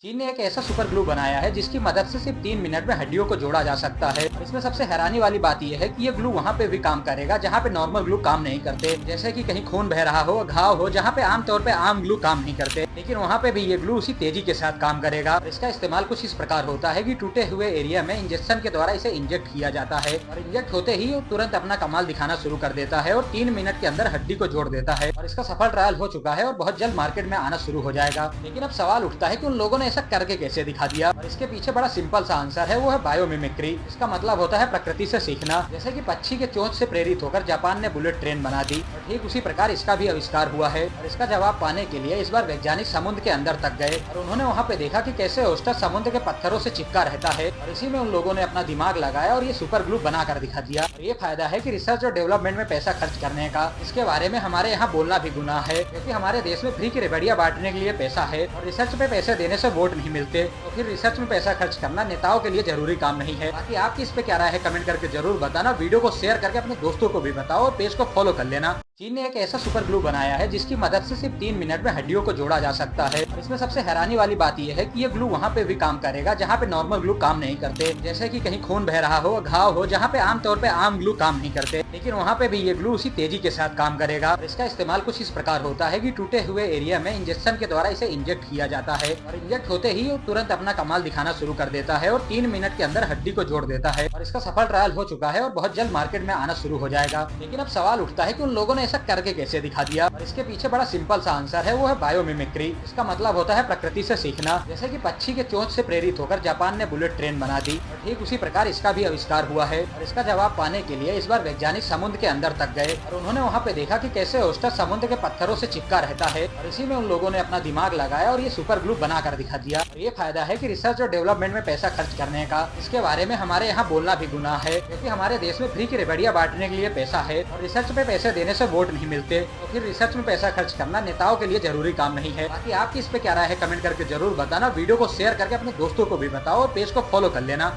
चीन ने एक ऐसा सुपर ग्लू बनाया है जिसकी मदद से सिर्फ 3 मिनट में हड्डियों को जोड़ा जा सकता है। और इसमें सबसे हैरानी वाली बात यह है कि ये ग्लू वहाँ पे भी काम करेगा जहाँ पे नॉर्मल ग्लू काम नहीं करते, जैसे कि कहीं खून बह रहा हो, घाव हो, जहाँ पे आमतौर पे आम ग्लू काम नहीं करते, लेकिन वहाँ पे भी ये ग्लू उसी तेजी के साथ काम करेगा। इसका इस्तेमाल कुछ इस प्रकार होता है कि टूटे हुए एरिया में इंजेक्शन के द्वारा इसे इंजेक्ट किया जाता है और इंजेक्ट होते ही वो तुरंत अपना कमाल दिखाना शुरू कर देता है और 3 मिनट के अंदर हड्डी को जोड़ देता है। और इसका सफल ट्रायल हो चुका है और बहुत जल्द मार्केट में आना शुरू हो जाएगा। लेकिन अब सवाल उठता है कि उन लोगों ने ऐसा करके कैसे दिखा दिया। और इसके पीछे बड़ा सिंपल सा आंसर है, वो है बायोमिमिक्री। इसका मतलब होता है प्रकृति से सीखना। जैसे कि पक्षी के चोंच से प्रेरित होकर जापान ने बुलेट ट्रेन बना दी, और ठीक उसी प्रकार इसका भी आविष्कार हुआ है। और इसका जवाब पाने के लिए इस बार वैज्ञानिक समुद्र के अंदर तक गए और उन्होंने वहाँ पे देखा कि कैसे ओस्टर समुद्र के पत्थरों से चिपका रहता है। और इसी में उन लोगों ने अपना दिमाग लगाया और ये सुपर ग्लू बना कर दिखा दिया। और ये फायदा है कि रिसर्च और डेवलपमेंट में पैसा खर्च करने का। इसके बारे में हमारे यहाँ बोलना भी गुनाह है, क्योंकि हमारे देश में फ्री की रेबड़ियाँ बांटने के लिए पैसा है और रिसर्च पे पैसे देने से वोट नहीं मिलते। तो फिर रिसर्च में पैसा खर्च करना नेताओं के लिए जरूरी काम नहीं है। बाकी आपकी इस पे क्या राय है कमेंट करके जरूर बताना। वीडियो को शेयर करके अपने दोस्तों को भी बताओ और पेज को फॉलो कर लेना। चीन ने एक ऐसा सुपर ग्लू बनाया है जिसकी मदद से सिर्फ 3 मिनट में हड्डियों को जोड़ा जा सकता है। और इसमें सबसे हैरानी वाली बात यह है कि ये ग्लू वहाँ पे भी काम करेगा जहाँ पे नॉर्मल ग्लू काम नहीं करते, जैसे कि कहीं खून बह रहा हो, घाव हो, जहाँ पे आमतौर पे आम ग्लू काम नहीं करते, लेकिन वहाँ पे भी ये ग्लू उसी तेजी के साथ काम करेगा। और इसका इस्तेमाल कुछ इस प्रकार होता है कि टूटे हुए एरिया में इंजेक्शन के द्वारा इसे इंजेक्ट किया जाता है और इंजेक्ट होते ही वो तुरंत अपना कमाल दिखाना शुरू कर देता है और 3 मिनट के अंदर हड्डी को जोड़ देता है। और इसका सफल ट्रायल हो चुका है और बहुत जल्द मार्केट में आना शुरू हो जाएगा। लेकिन अब सवाल उठता है कि उन लोगों ने ऐसा करके कैसे दिखा दिया। और इसके पीछे बड़ा सिंपल सा आंसर है, वो है बायोमिमिक्री। इसका मतलब होता है प्रकृति से सीखना। जैसे कि पक्षी के चोंच से प्रेरित होकर जापान ने बुलेट ट्रेन बना दी, और ठीक उसी प्रकार इसका भी आविष्कार हुआ है। और इसका जवाब पाने के लिए इस बार वैज्ञानिक समुद्र के अंदर तक गए और उन्होंने वहाँ पे देखा कि कैसे ओस्टर समुद्र के पत्थरों से चिपका रहता है। और इसी में उन लोगों ने अपना दिमाग लगाया और ये सुपर ग्लू बना कर दिखा दिया। और ये फायदा है कि रिसर्च और डेवलपमेंट में पैसा खर्च करने का। इसके बारे में हमारे यहाँ बोलना भी गुनाह है, क्योंकि हमारे देश में फ्री की रेबड़ियाँ बांटने के लिए पैसा है और रिसर्च पे पैसे देने से वोट नहीं मिलते। तो फिर रिसर्च में पैसा खर्च करना नेताओं के लिए जरूरी काम नहीं है। बाकी आपकी इस पे क्या राय है कमेंट करके जरूर बताना। वीडियो को शेयर करके अपने दोस्तों को भी बताओ और पेज को फॉलो कर लेना।